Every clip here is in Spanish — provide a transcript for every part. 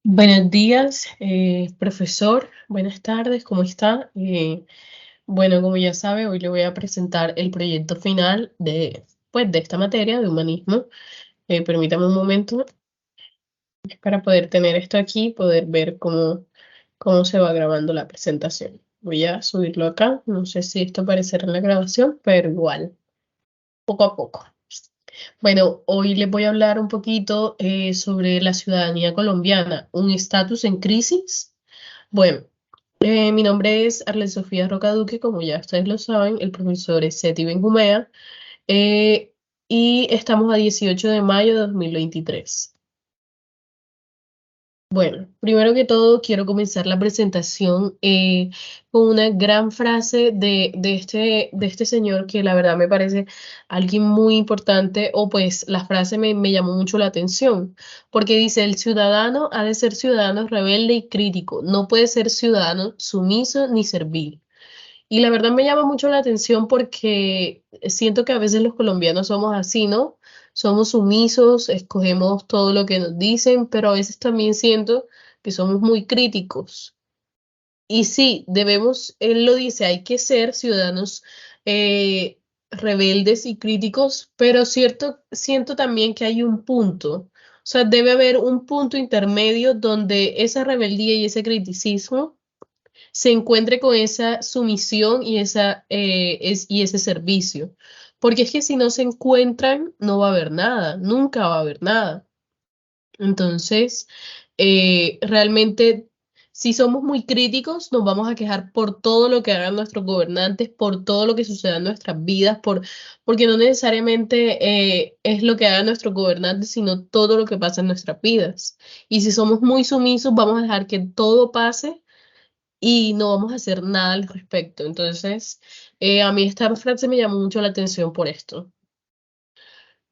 Buenos días, profesor. Buenas tardes, ¿cómo está? Bueno, como ya sabe, hoy le voy a presentar el proyecto final de esta materia de humanismo. Permítame un momento para poder tener esto aquí, poder ver cómo se va grabando la presentación. Voy a subirlo acá. No sé si esto aparecerá en la grabación, pero igual, poco a poco. Bueno, hoy les voy a hablar un poquito sobre la ciudadanía colombiana, un estatus en crisis. Bueno, mi nombre es Arlen Sofía Rocaduque, como ya ustedes lo saben, el profesor es Seti Benjumea, eh, y estamos a 18 de mayo de 2023. Bueno, primero que todo quiero comenzar la presentación con una gran frase de este señor que la verdad me parece alguien muy importante, o pues la frase me llamó mucho la atención, porque dice, el ciudadano ha de ser ciudadano rebelde y crítico, no puede ser ciudadano sumiso ni servil. Y la verdad me llama mucho la atención porque siento que a veces los colombianos somos así, ¿no? Somos sumisos, escogemos todo lo que nos dicen, pero a veces también siento que somos muy críticos. Y sí, debemos, él lo dice, hay que ser ciudadanos eh, rebeldes y críticos, pero siento también que hay un punto. O sea, debe haber un punto intermedio donde esa rebeldía y ese criticismo se encuentre con esa sumisión y ese servicio. Porque es que si no se encuentran, no va a haber nada, nunca va a haber nada. Entonces, realmente, si somos muy críticos, nos vamos a quejar por todo lo que hagan nuestros gobernantes, por todo lo que suceda en nuestras vidas, porque no necesariamente es lo que hagan nuestros gobernantes, sino todo lo que pasa en nuestras vidas. Y si somos muy sumisos, vamos a dejar que todo pase y no vamos a hacer nada al respecto. Entonces, a mí esta frase me llamó mucho la atención por esto.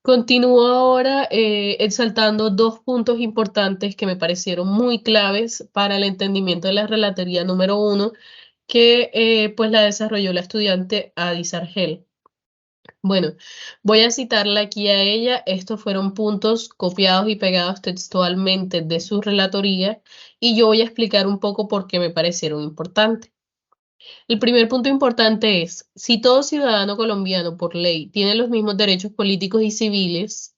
Continúo ahora exaltando dos puntos importantes que me parecieron muy claves para el entendimiento de la relatoría número uno, que pues la desarrolló la estudiante Adis Argel. Bueno, voy a citarla aquí a ella. Estos fueron puntos copiados y pegados textualmente de su relatoría y yo voy a explicar un poco por qué me parecieron importantes. El primer punto importante es, si todo ciudadano colombiano por ley tiene los mismos derechos políticos y civiles,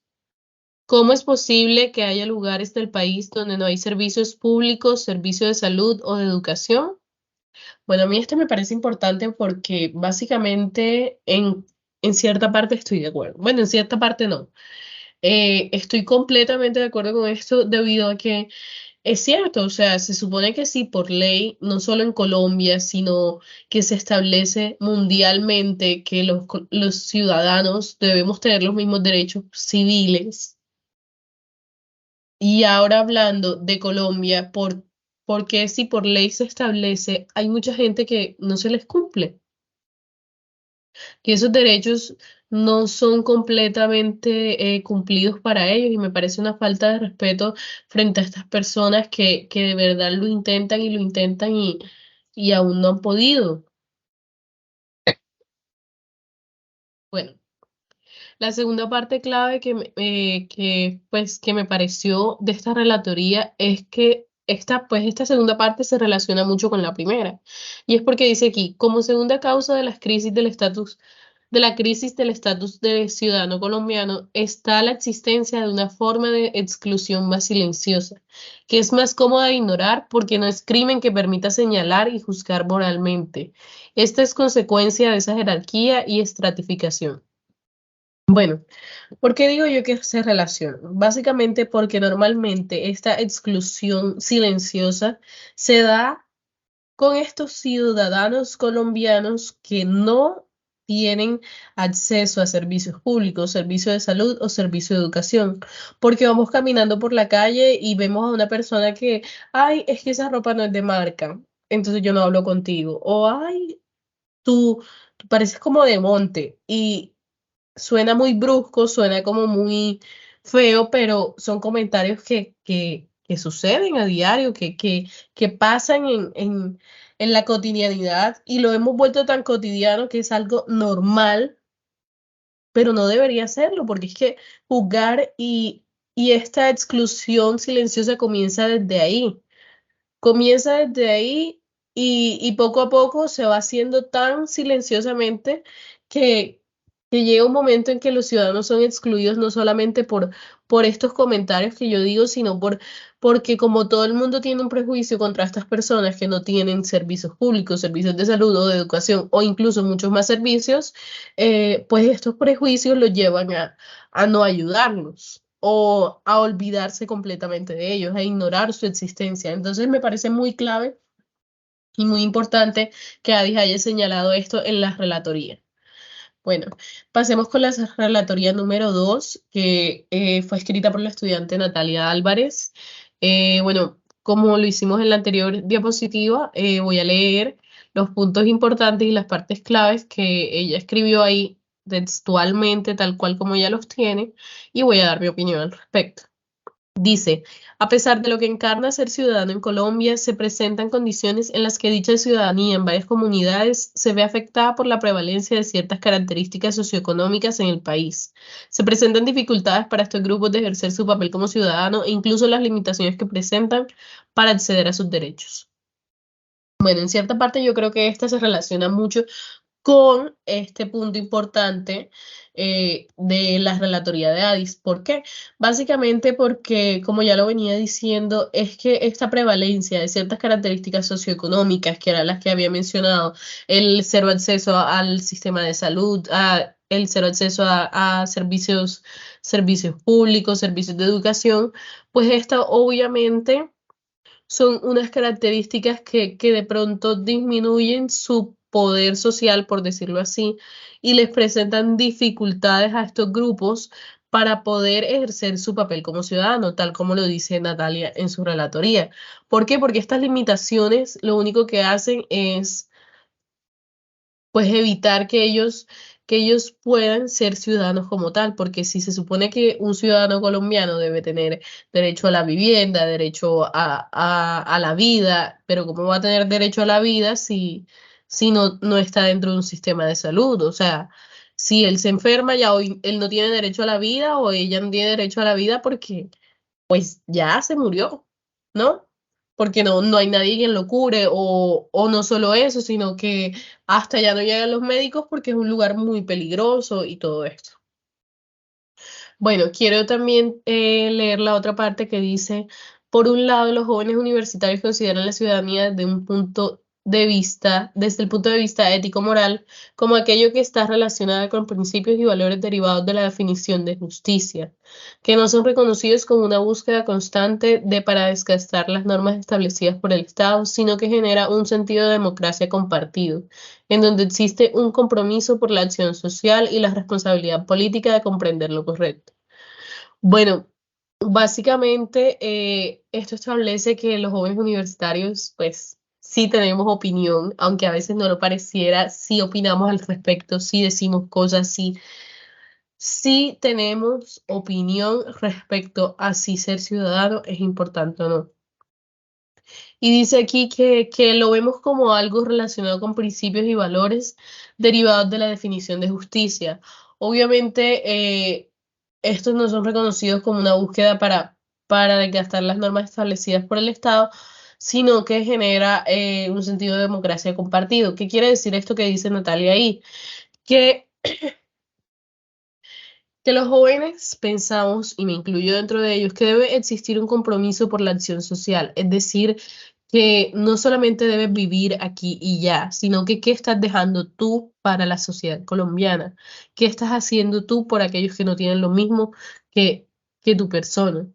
¿cómo es posible que haya lugares del país donde no hay servicios públicos, servicios de salud o de educación? Bueno, a mí este me parece importante porque básicamente en cierta parte estoy de acuerdo. Bueno, en cierta parte no. Estoy completamente de acuerdo con esto debido a que es cierto, o sea, se supone que sí, por ley, no solo en Colombia, sino que se establece mundialmente que los ciudadanos debemos tener los mismos derechos civiles. Y ahora hablando de Colombia, ¿por qué si por ley se establece, hay mucha gente que no se les cumple? Que esos derechos no son completamente cumplidos para ellos y me parece una falta de respeto frente a estas personas que de verdad lo intentan y lo intentan y aún no han podido. Bueno, la segunda parte clave que me pareció de esta relatoría es que esta segunda parte se relaciona mucho con la primera. Y es porque dice aquí, como segunda causa de las crisis del estatus, de la crisis del estatus de ciudadano colombiano, está la existencia de una forma de exclusión más silenciosa, que es más cómoda de ignorar porque no es crimen que permita señalar y juzgar moralmente. Esta es consecuencia de esa jerarquía y estratificación. Bueno, ¿por qué digo yo que se relaciona? Básicamente porque normalmente esta exclusión silenciosa se da con estos ciudadanos colombianos que no tienen acceso a servicios públicos, servicio de salud o servicio de educación, porque vamos caminando por la calle y vemos a una persona que, ay, es que esa ropa no es de marca, entonces yo no hablo contigo, o ay, tú pareces como de monte y suena muy brusco, suena como muy feo, pero son comentarios que suceden a diario, que pasan en la cotidianidad y lo hemos vuelto tan cotidiano que es algo normal, pero no debería serlo, porque es que juzgar y esta exclusión silenciosa comienza desde ahí. Comienza desde ahí y poco a poco se va haciendo tan silenciosamente que, que llega un momento en que los ciudadanos son excluidos no solamente por estos comentarios que yo digo, sino porque como todo el mundo tiene un prejuicio contra estas personas que no tienen servicios públicos, servicios de salud o de educación o incluso muchos más servicios, pues estos prejuicios los llevan a no ayudarnos o a olvidarse completamente de ellos, a ignorar su existencia. Entonces me parece muy clave y muy importante que Adis haya señalado esto en la relatoría. Bueno, pasemos con la relatoría número 2, que fue escrita por la estudiante Natalia Álvarez. Bueno, como lo hicimos en la anterior diapositiva, voy a leer los puntos importantes y las partes claves que ella escribió ahí textualmente, tal cual como ella los tiene, y voy a dar mi opinión al respecto. Dice, a pesar de lo que encarna ser ciudadano en Colombia, se presentan condiciones en las que dicha ciudadanía en varias comunidades se ve afectada por la prevalencia de ciertas características socioeconómicas en el país. Se presentan dificultades para estos grupos de ejercer su papel como ciudadano e incluso las limitaciones que presentan para acceder a sus derechos. Bueno, en cierta parte yo creo que esta se relaciona mucho con este punto importante de la relatoría de Adis. ¿Por qué? Básicamente porque, como ya lo venía diciendo, es que esta prevalencia de ciertas características socioeconómicas, que eran las que había mencionado, el cero acceso al sistema de salud, el cero acceso a servicios públicos, servicios de educación, pues esta obviamente son unas características que de pronto disminuyen su poder social, por decirlo así, y les presentan dificultades a estos grupos para poder ejercer su papel como ciudadano, tal como lo dice Natalia en su relatoría. ¿Por qué? Porque estas limitaciones lo único que hacen es pues evitar que ellos puedan ser ciudadanos como tal, porque si se supone que un ciudadano colombiano debe tener derecho a la vivienda, derecho a la vida, pero ¿cómo va a tener derecho a la vida si no está dentro de un sistema de salud? O sea, si él se enferma, ya hoy él no tiene derecho a la vida o ella no tiene derecho a la vida porque pues ya se murió, ¿no? Porque no hay nadie quien lo cure, o no solo eso, sino que hasta ya no llegan los médicos porque es un lugar muy peligroso y todo esto. Bueno, quiero también leer la otra parte que dice, por un lado, los jóvenes universitarios consideran la ciudadanía desde el punto de vista ético-moral, como aquello que está relacionado con principios y valores derivados de la definición de justicia, que no son reconocidos como una búsqueda constante de para desgastar las normas establecidas por el Estado, sino que genera un sentido de democracia compartido en donde existe un compromiso por la acción social y la responsabilidad política de comprender lo correcto. Bueno, básicamente esto establece que los jóvenes universitarios, pues sí tenemos opinión, aunque a veces no lo pareciera, sí opinamos al respecto, sí decimos cosas, sí tenemos opinión respecto a si ser ciudadano es importante o no. Y dice aquí que lo vemos como algo relacionado con principios y valores derivados de la definición de justicia. Obviamente, estos no son reconocidos como una búsqueda para desgastar las normas establecidas por el Estado, sino que genera un sentido de democracia compartido. ¿Qué quiere decir esto que dice Natalia ahí? Que, que los jóvenes pensamos, y me incluyo dentro de ellos, que debe existir un compromiso por la acción social, es decir, que no solamente debes vivir aquí y ya, sino que qué estás dejando tú para la sociedad colombiana, qué estás haciendo tú por aquellos que no tienen lo mismo que, que tu persona.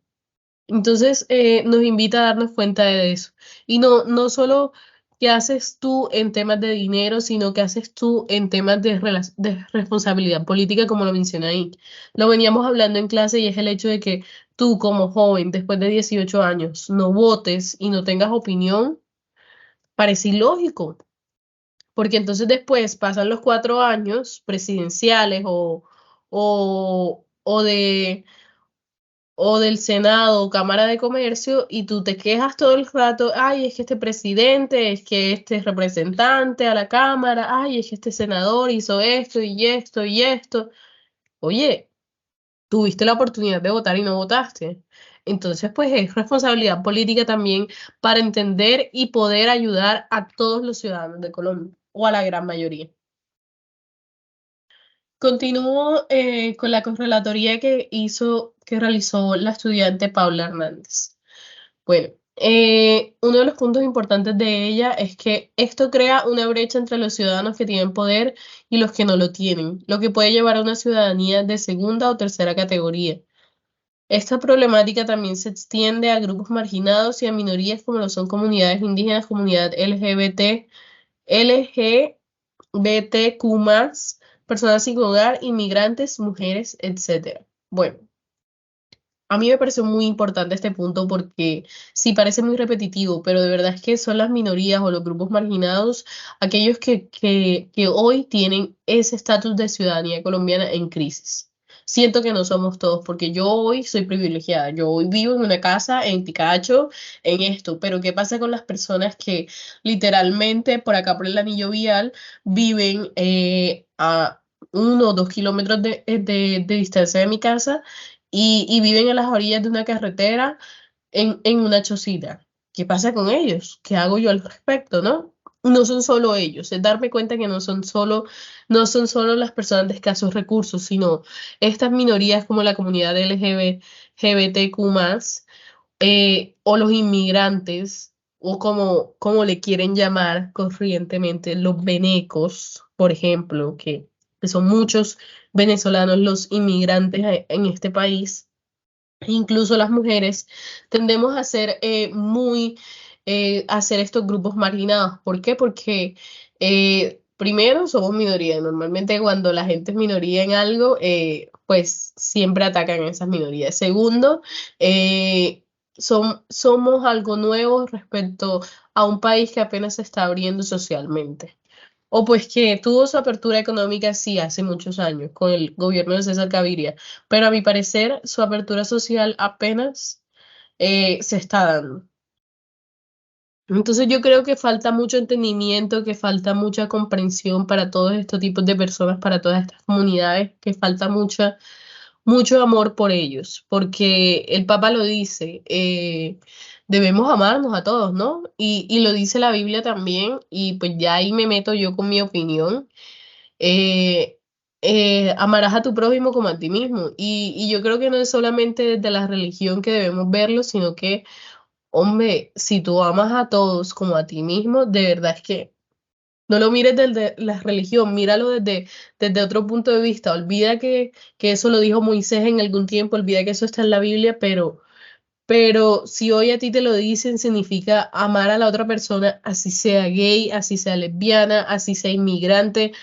Entonces, nos invita a darnos cuenta de eso. Y no solo qué haces tú en temas de dinero, sino qué haces tú en temas de responsabilidad política, como lo mencioné ahí. Lo veníamos hablando en clase y es el hecho de que tú como joven, después de 18 años, no votes y no tengas opinión, parece ilógico, porque entonces después pasan los 4 años presidenciales o de o del Senado o Cámara de Comercio y tú te quejas todo el rato, ay, es que este presidente, es que este representante a la Cámara, ay, es que este senador hizo esto y esto y esto. Oye, tuviste la oportunidad de votar y no votaste. Entonces, pues es responsabilidad política también para entender y poder ayudar a todos los ciudadanos de Colombia, o a la gran mayoría. Continúo con la correlatoría que realizó la estudiante Paula Hernández. Bueno, uno de los puntos importantes de ella es que esto crea una brecha entre los ciudadanos que tienen poder y los que no lo tienen, lo que puede llevar a una ciudadanía de segunda o tercera categoría. Esta problemática también se extiende a grupos marginados y a minorías como lo son comunidades indígenas, comunidad LGBTQ+, personas sin hogar, inmigrantes, mujeres, etcétera. Bueno, a mí me pareció muy importante este punto porque sí parece muy repetitivo, pero de verdad es que son las minorías o los grupos marginados aquellos que hoy tienen ese estatus de ciudadanía colombiana en crisis. Siento que no somos todos, porque yo hoy soy privilegiada, yo hoy vivo en una casa en Picacho, en esto, pero ¿qué pasa con las personas que literalmente por acá por el anillo vial viven a 1 o 2 kilómetros de distancia de mi casa y viven en las orillas de una carretera en una chocita? ¿Qué pasa con ellos? ¿Qué hago yo al respecto, no? No son solo ellos, es darme cuenta que no son solo las personas de escasos recursos, sino estas minorías como la comunidad LGBTQ+, o los inmigrantes, o como le quieren llamar corrientemente, los venecos, por ejemplo, que son muchos venezolanos los inmigrantes en este país, incluso las mujeres, tendemos a ser a ser estos grupos marginados. ¿Por qué? Porque primero somos minoría. Normalmente cuando la gente es minoría en algo, pues siempre atacan a esas minorías. Segundo, somos algo nuevo respecto a un país que apenas se está abriendo socialmente. O pues que tuvo su apertura económica sí hace muchos años con el gobierno de César Gaviria, pero a mi parecer su apertura social apenas se está dando. Entonces yo creo que falta mucho entendimiento, que falta mucha comprensión para todos estos tipos de personas, para todas estas comunidades, que falta mucho amor por ellos, porque el Papa lo dice, debemos amarnos a todos, ¿no? Y lo dice la Biblia también, y pues ya ahí me meto yo con mi opinión. eh, Amarás a tu prójimo como a ti mismo. Y yo creo que no es solamente desde la religión que debemos verlo, sino que, hombre, si tú amas a todos como a ti mismo, de verdad es que no lo mires desde la religión, míralo desde otro punto de vista. Olvida que eso lo dijo Moisés en algún tiempo, olvida que eso está en la Biblia, pero si hoy a ti te lo dicen, significa amar a la otra persona, así sea gay, así sea lesbiana, así sea inmigrante,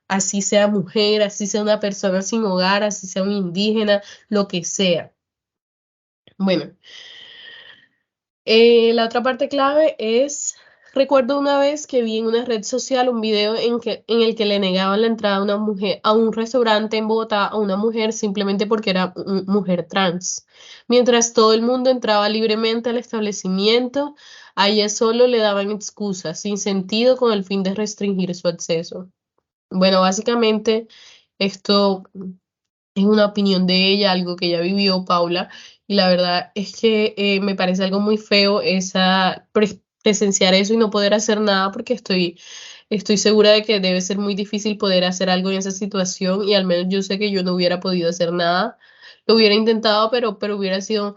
así sea mujer, así sea una persona sin hogar, así sea un indígena, lo que sea. Bueno, la otra parte clave es, recuerdo una vez que vi en una red social un video en el que le negaban la entrada a una mujer a un restaurante en Bogotá a una mujer simplemente porque era mujer trans. Mientras todo el mundo entraba libremente al establecimiento, a ella solo le daban excusas sin sentido con el fin de restringir su acceso. Bueno, básicamente esto es una opinión de ella, algo que ella vivió, Paula, y la verdad es que me parece algo muy feo presenciar eso y no poder hacer nada porque estoy segura de que debe ser muy difícil poder hacer algo en esa situación y al menos yo sé que yo no hubiera podido hacer nada. Lo hubiera intentado, pero hubiera sido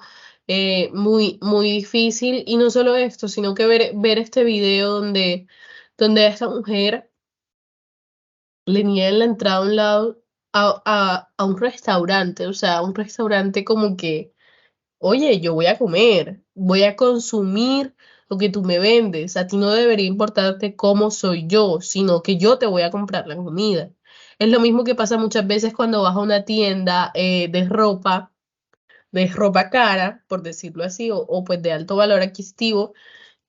muy, muy difícil. Y no solo esto, sino que ver este video donde a esta mujer le niegan la entrada a un lado, a un restaurante, o sea, un restaurante como que, oye, yo voy a comer, voy a consumir lo que tú me vendes, a ti no debería importarte cómo soy yo, sino que yo te voy a comprar la comida. Es lo mismo que pasa muchas veces cuando vas a una tienda de ropa cara, por decirlo así, o pues de alto valor adquisitivo,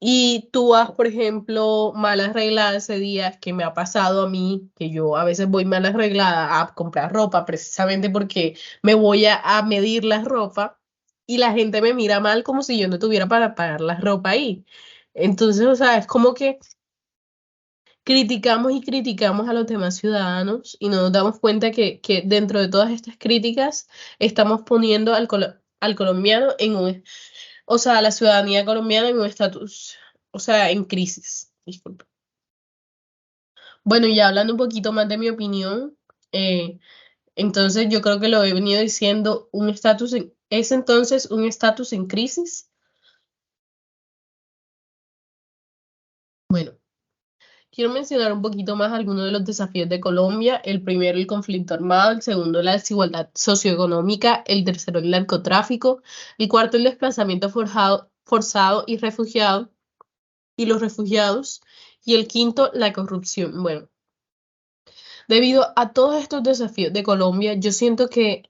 y tú vas, por ejemplo, mal arreglada ese día, que me ha pasado a mí, que yo a veces voy mal arreglada a comprar ropa precisamente porque me voy a medir la ropa y la gente me mira mal como si yo no tuviera para pagar la ropa ahí. Entonces, o sea, es como que criticamos y criticamos a los demás ciudadanos y no nos damos cuenta que dentro de todas estas críticas estamos poniendo al colombiano en un, o sea, a la ciudadanía colombiana en un estatus, o sea, en crisis. Disculpa. Bueno, y ya hablando un poquito más de mi opinión, eh, entonces yo creo que lo he venido diciendo, es entonces un estatus en crisis. Bueno. Quiero mencionar un poquito más algunos de los desafíos de Colombia. El primero, el conflicto armado. El segundo, la desigualdad socioeconómica. El tercero, el narcotráfico. El cuarto, el desplazamiento forzado y refugiado y los refugiados. Y el quinto, la corrupción. Bueno, debido a todos estos desafíos de Colombia, yo siento que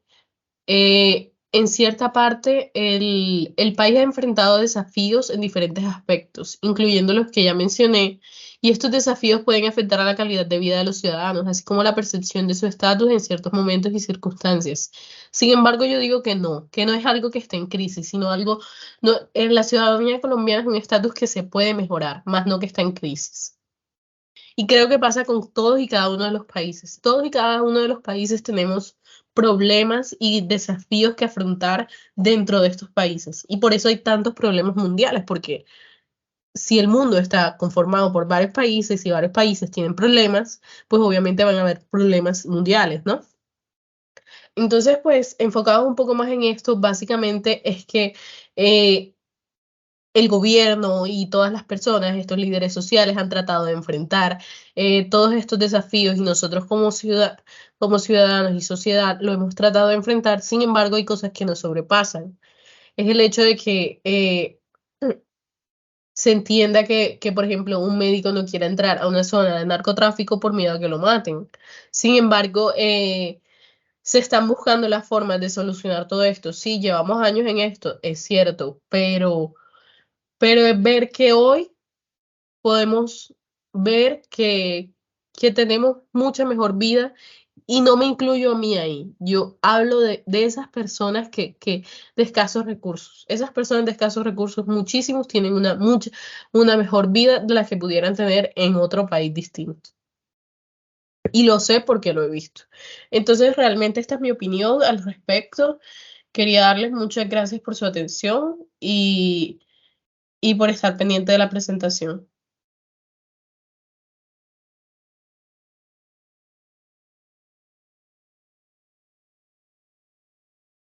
en cierta parte, el país ha enfrentado desafíos en diferentes aspectos, incluyendo los que ya mencioné, y estos desafíos pueden afectar a la calidad de vida de los ciudadanos, así como la percepción de su estatus en ciertos momentos y circunstancias. Sin embargo, yo digo que no es algo que esté en crisis, sino algo, no, en la ciudadanía colombiana es un estatus que se puede mejorar, más no que está en crisis. Y creo que pasa con todos y cada uno de los países. Todos y cada uno de los países tenemos problemas y desafíos que afrontar dentro de estos países. Y por eso hay tantos problemas mundiales, porque si el mundo está conformado por varios países y varios países tienen problemas, pues obviamente van a haber problemas mundiales, ¿no? Entonces, pues enfocados un poco más en esto, básicamente es que eh, el gobierno y todas las personas, estos líderes sociales han tratado de enfrentar todos estos desafíos y nosotros como ciudadanos y sociedad lo hemos tratado de enfrentar. Sin embargo, hay cosas que nos sobrepasan. Es el hecho de que se entienda que, por ejemplo, un médico no quiera entrar a una zona de narcotráfico por miedo a que lo maten. Sin embargo, se están buscando las formas de solucionar todo esto. Sí, llevamos años en esto, es cierto, pero es ver que hoy podemos ver que tenemos mucha mejor vida y no me incluyo a mí ahí. Yo hablo de esas personas que de escasos recursos. Esas personas de escasos recursos, muchísimos tienen una mejor vida de la que pudieran tener en otro país distinto. Y lo sé porque lo he visto. Entonces, realmente esta es mi opinión al respecto. Quería darles muchas gracias por su atención y por estar pendiente de la presentación.